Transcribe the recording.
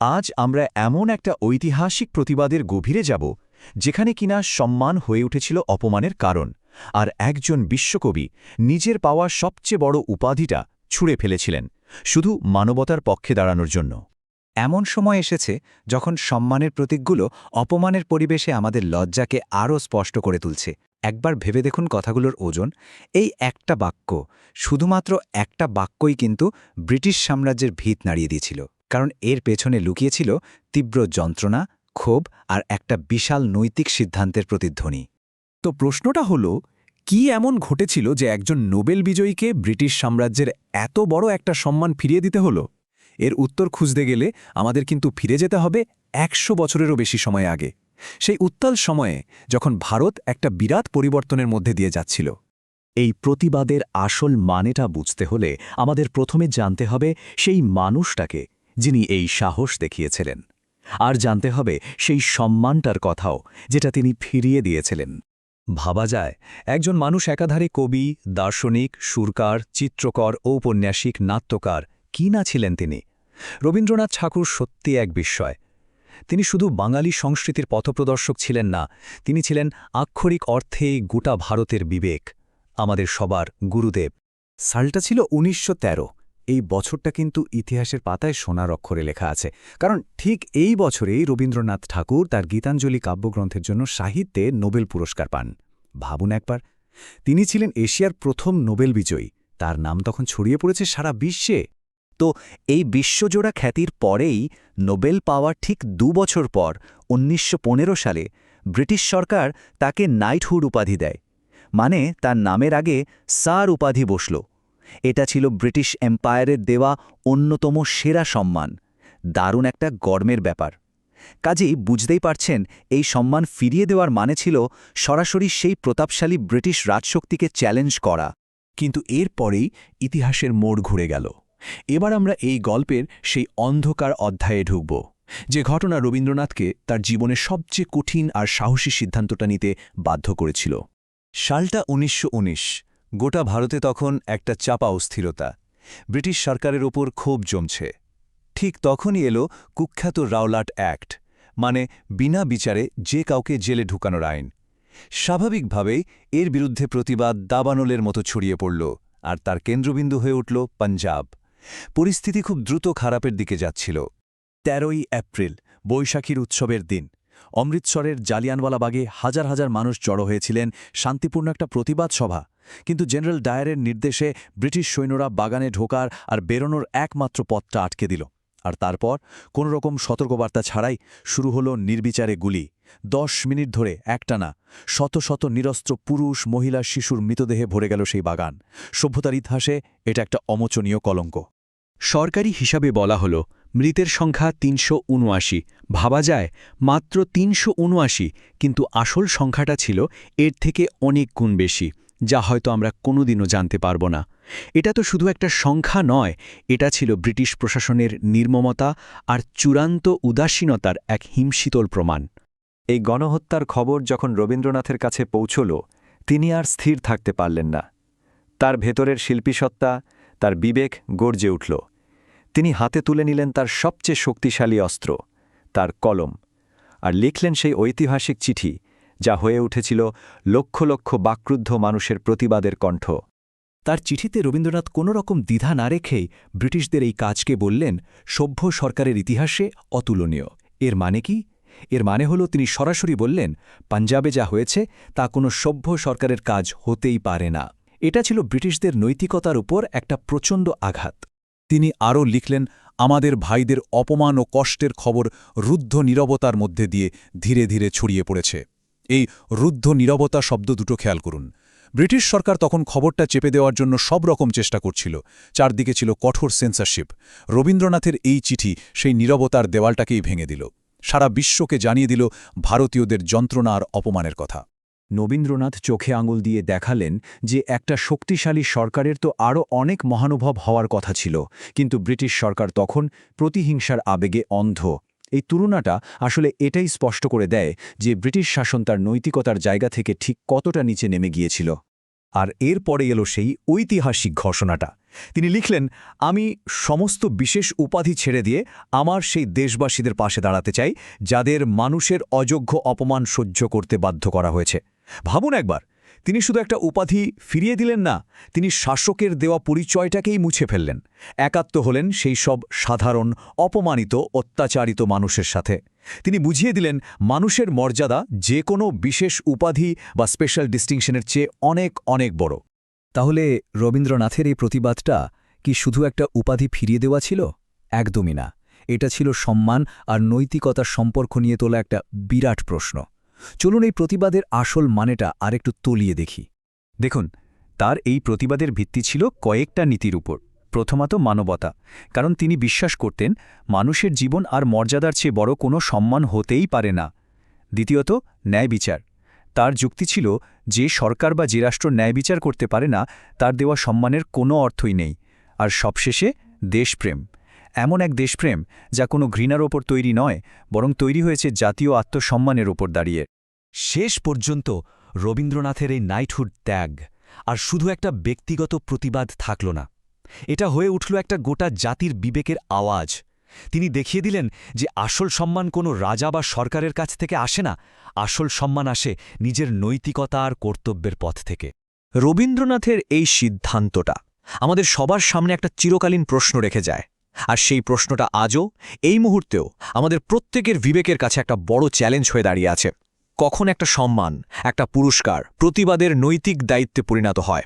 আজ আমরা এমন একটা ঐতিহাসিক প্রতিবাদের গভীরে যাব যেখানে কিনা সম্মান হয়ে উঠেছিল অপমানের কারণ আর একজন বিশ্বকবি নিজের পাওয়া সবচেয়ে বড় উপাধিটা ছুঁড়ে ফেলেছিলেন শুধু মানবতার পক্ষে দাঁড়ানোর জন্য। এমন সময় এসেছে যখন সম্মানের প্রতীকগুলো অপমানের পরিবেশে আমাদের লজ্জাকে আরও স্পষ্ট করে তুলছে। একবার ভেবে দেখুন কথাগুলোর ওজন। এই একটা বাক্য, শুধুমাত্র একটা বাক্যই কিন্তু ব্রিটিশ সাম্রাজ্যের ভিত নাড়িয়ে দিয়েছিল, কারণ এর পেছনে লুকিয়েছিল তীব্র যন্ত্রণা, ক্ষোভ আর একটা বিশাল নৈতিক সিদ্ধান্তের প্রতিধ্বনি। তো প্রশ্নটা হলো, কি এমন ঘটেছিল যে একজন নোবেল বিজয়ীকে ব্রিটিশ সাম্রাজ্যের এত বড় একটা সম্মান ফিরিয়ে দিতে হলো? এর উত্তর খুঁজতে গেলে আমাদের কিন্তু ফিরে যেতে হবে ১০০ বছরেরও বেশি সময় আগে, সেই উত্তাল সময়ে যখন ভারত একটা বিরাট পরিবর্তনের মধ্যে দিয়ে যাচ্ছিল। এই প্রতিবাদের আসল মানেটা বুঝতে হলে আমাদের প্রথমে জানতে হবে সেই মানুষটাকে যিনি এই সাহস দেখিয়েছিলেন, আর জানতে হবে সেই সম্মানটার কথাও যেটা তিনি ফিরিয়ে দিয়েছিলেন। ভাবা যায়, একজন মানুষ একাধারে কবি, দার্শনিক, সুরকার, চিত্রকর, ঔপন্যাসিক, নাট্যকার কি না ছিলেন তিনি। রবীন্দ্রনাথ ঠাকুর সত্যি এক বিস্ময়। তিনি শুধু বাঙালি সংস্কৃতির পথপ্রদর্শক ছিলেন না, তিনি ছিলেন আক্ষরিক অর্থেই গোটা ভারতের বিবেক, আমাদের সবার গুরুদেব। সালটা ছিল ১৯১৩। এই বছরটা কিন্তু ইতিহাসের পাতায় সোনার অক্ষরে লেখা আছে, কারণ ঠিক এই বছরেই রবীন্দ্রনাথ ঠাকুর তার গীতাঞ্জলি কাব্যগ্রন্থের জন্য সাহিত্যে নোবেল পুরস্কার পান। ভাবুন একবার, তিনি ছিলেন এশিয়ার প্রথম নোবেল বিজয়ী। তার নাম তখন ছড়িয়ে পড়েছে সারা বিশ্বে। তো এই বিশ্বজোড়া খ্যাতির পরেই নোবেল পাওয়ার ঠিক ২ বছর পর ১৯১৫ সালে ব্রিটিশ সরকার তাকে নাইটহুড উপাধি দেয়, মানে তার নামের আগে স্যার উপাধি বসল। এটা ছিল ব্রিটিশ এম্পায়ারের দেওয়া অন্যতম সেরা সম্মান। দারুণ একটা গর্বের ব্যাপার। কাজেই বুঝতেই পারছেন, এই সম্মান ফিরিয়ে দেওয়ার মানে ছিল সরাসরি সেই প্রতাপশালী ব্রিটিশ রাজশক্তিকে চ্যালেঞ্জ করা। কিন্তু এর পরেই ইতিহাসের মোড় ঘুরে গেল। এবার আমরা এই গল্পের সেই অন্ধকার অধ্যায়ে ঢুকব, যে ঘটনা রবীন্দ্রনাথকে তার জীবনের সবচেয়ে কঠিন আর সাহসী সিদ্ধান্তটা নিতে বাধ্য করেছিল। সালটা ১৯১৯। গোটা ভারতে তখন একটা চাপা অস্থিরতা। ব্রিটিশ সরকারের ওপর ক্ষোভ জমছে। ঠিক তখনই এলো কুখ্যাত রাওলাট অ্যাক্ট, মানে বিনা বিচারে যে কাউকে জেলে ঢুকানোর আইন। স্বাভাবিকভাবেই এর বিরুদ্ধে প্রতিবাদ দাবানলের মতো ছড়িয়ে পড়ল, আর তার কেন্দ্রবিন্দু হয়ে উঠল পাঞ্জাব। পরিস্থিতি খুব দ্রুত খারাপের দিকে যাচ্ছিল। ১৩ই এপ্রিল, বৈশাখীর উৎসবের দিন, অমৃতসরের জালিয়ানওয়ালাবাগে হাজার হাজার মানুষ জড়ো হয়েছিলেন শান্তিপূর্ণ একটা প্রতিবাদ সভা। কিন্তু জেনারেল ডায়ারের নির্দেশে ব্রিটিশ সৈন্যরা বাগানে ঢোকার আর বেরোনোর একমাত্র পথটা আটকে দিল। আর তারপর কোনোরকম সতর্কবার্তা ছাড়াই শুরু হলো নির্বিচারে গুলি। ১০ মিনিট ধরে একটানা শত শত নিরস্ত্র পুরুষ, মহিলা, শিশুর মৃতদেহে ভরে গেল সেই বাগান। সভ্যতার ইতিহাসে এটা একটা অমোচনীয় কলঙ্ক। সরকারি হিসাবে বলা হলো মৃতের সংখ্যা ৩৭৯। ভাবা যায়, মাত্র ৩৭৯, কিন্তু আসল সংখ্যাটা ছিল এর থেকে অনেক গুণ বেশি, যা হয়তো আমরা কোনোদিনও জানতে পারব না। এটা তো শুধু একটা সংখ্যা নয়, এটা ছিল ব্রিটিশ প্রশাসনের নির্মমতা আর চূড়ান্ত উদাসীনতার এক হিমশীতল প্রমাণ। এই গণহত্যার খবর যখন রবীন্দ্রনাথের কাছে পৌঁছল, তিনি আর স্থির থাকতে পারলেন না। তার ভেতরের শিল্পীসত্তা, তার বিবেক গর্জে উঠল। তিনি হাতে তুলে নিলেন তার সবচেয়ে শক্তিশালী অস্ত্র, তার কলম, আর লিখলেন সেই ঐতিহাসিক চিঠি, যা হয়ে উঠেছিল লক্ষ লক্ষ বাক্রুদ্ধ মানুষের প্রতিবাদের কণ্ঠ। তার চিঠিতে রবীন্দ্রনাথ কোনো রকম দ্বিধা না রেখেই ব্রিটিশদের এই কাজকে বললেন সভ্য সরকারের ইতিহাসে অতুলনীয়। এর মানে কি? এর মানে হলো তিনি সরাসরি বললেন, পাঞ্জাবে যা হয়েছে তা কোনো সভ্য সরকারের কাজ হতেই পারে না। এটা ছিল ব্রিটিশদের নৈতিকতার উপর একটা প্রচণ্ড আঘাত। তিনি আরও লিখলেন, আমাদের ভাইদের অপমান ও কষ্টের খবর রুদ্ধ নীরবতার মধ্যে দিয়ে ধীরে ধীরে ছড়িয়ে পড়েছে। এই রুদ্ধ নীরবতা শব্দ দুটো খেয়াল করুন। ব্রিটিশ সরকার তখন খবরটা চেপে দেওয়ার জন্য সব রকম চেষ্টা করছিল। চারদিকে ছিল কঠোর সেন্সরশিপ। রবীন্দ্রনাথের এই চিঠি সেই নীরবতার দেওয়ালটাকেই ভেঙে দিল। সারা বিশ্বকে জানিয়ে দিল ভারতীয়দের যন্ত্রণা আর অপমানের কথা। রবীন্দ্রনাথ চোখে আঙুল দিয়ে দেখালেন যে একটা শক্তিশালী সরকারের তো আরও অনেক মহানুভব হওয়ার কথা ছিল, কিন্তু ব্রিটিশ সরকার তখন প্রতিহিংসার আবেগে অন্ধ। এই তুলনাটা আসলে এটাই স্পষ্ট করে দেয় যে ব্রিটিশ শাসন তার নৈতিকতার জায়গা থেকে ঠিক কতটা নিচে নেমে গিয়েছিল। আর এরপরে এলো সেই ঐতিহাসিক ঘোষণাটা। তিনি লিখলেন, আমি সমস্ত বিশেষ উপাধি ছেড়ে দিয়ে আমার সেই দেশবাসীদের পাশে দাঁড়াতে চাই যাদের মানুষের অযোগ্য অপমান সহ্য করতে বাধ্য করা হয়েছে। ভাবুন একবার, তিনি শুধু একটা উপাধি ফিরিয়ে দিলেন না, তিনি শাসকের দেওয়া পরিচয়টাকেই মুছে ফেললেন। একাত্ম হলেন সেই সব সাধারণ, অপমানিত, অত্যাচারিত মানুষের সাথে। তিনি বুঝিয়ে দিলেন মানুষের মর্যাদা যে কোনো বিশেষ উপাধি বা স্পেশাল ডিস্টিংশনের চেয়ে অনেক অনেক বড়। তাহলে রবীন্দ্রনাথের এই প্রতিবাদটা কি শুধু একটা উপাধি ফিরিয়ে দেওয়া ছিল? একদমই না। এটা ছিল সম্মান আর নৈতিকতার সম্পর্ক নিয়ে তোলা একটা বিরাট প্রশ্ন। চলুন এই প্রতিবাদের আসল মানেটা আরেকটু তলিয়ে দেখি। দেখুন, তার এই প্রতিবাদের ভিত্তি ছিল কয়েকটা নীতির উপর। প্রথমত মানবতা, কারণ তিনি বিশ্বাস করতেন মানুষের জীবন আর মর্যাদার চেয়ে বড় কোনো সম্মান হতেই পারে না। দ্বিতীয়ত ন্যায় বিচার। তার যুক্তি ছিল যে সরকার বা যে রাষ্ট্র ন্যায় বিচার করতে পারে না তার দেওয়া সম্মানের কোনো অর্থই নেই। আর সবশেষে দেশপ্রেম, এমন এক দেশপ্রেম যা কোনো ঘৃণার ওপর তৈরি নয়, বরং তৈরি হয়েছে জাতীয় আত্মসম্মানের ওপর দাঁড়িয়ে। শেষ পর্যন্ত রবীন্দ্রনাথের এই নাইটহুড ত্যাগ আর শুধু একটা ব্যক্তিগত প্রতিবাদ থাকল না, এটা হয়ে উঠল একটা গোটা জাতির বিবেকের আওয়াজ। তিনি দেখিয়ে দিলেন যে আসল সম্মান কোনো রাজা বা সরকারের কাছ থেকে আসে না, আসল সম্মান আসে নিজের নৈতিকতা আর কর্তব্যের পথ থেকে। রবীন্দ্রনাথের এই সিদ্ধান্তটা আমাদের সবার সামনে একটা চিরকালীন প্রশ্ন রেখে যায়, আর সেই প্রশ্নটা আজও, এই মুহূর্তেও আমাদের প্রত্যেকের বিবেকের কাছে একটা বড় চ্যালেঞ্জ হয়ে দাঁড়িয়ে আছে। কখন একটা সম্মান, একটা পুরস্কার প্রতিবাদের নৈতিক দায়িত্বে পরিণত হয়?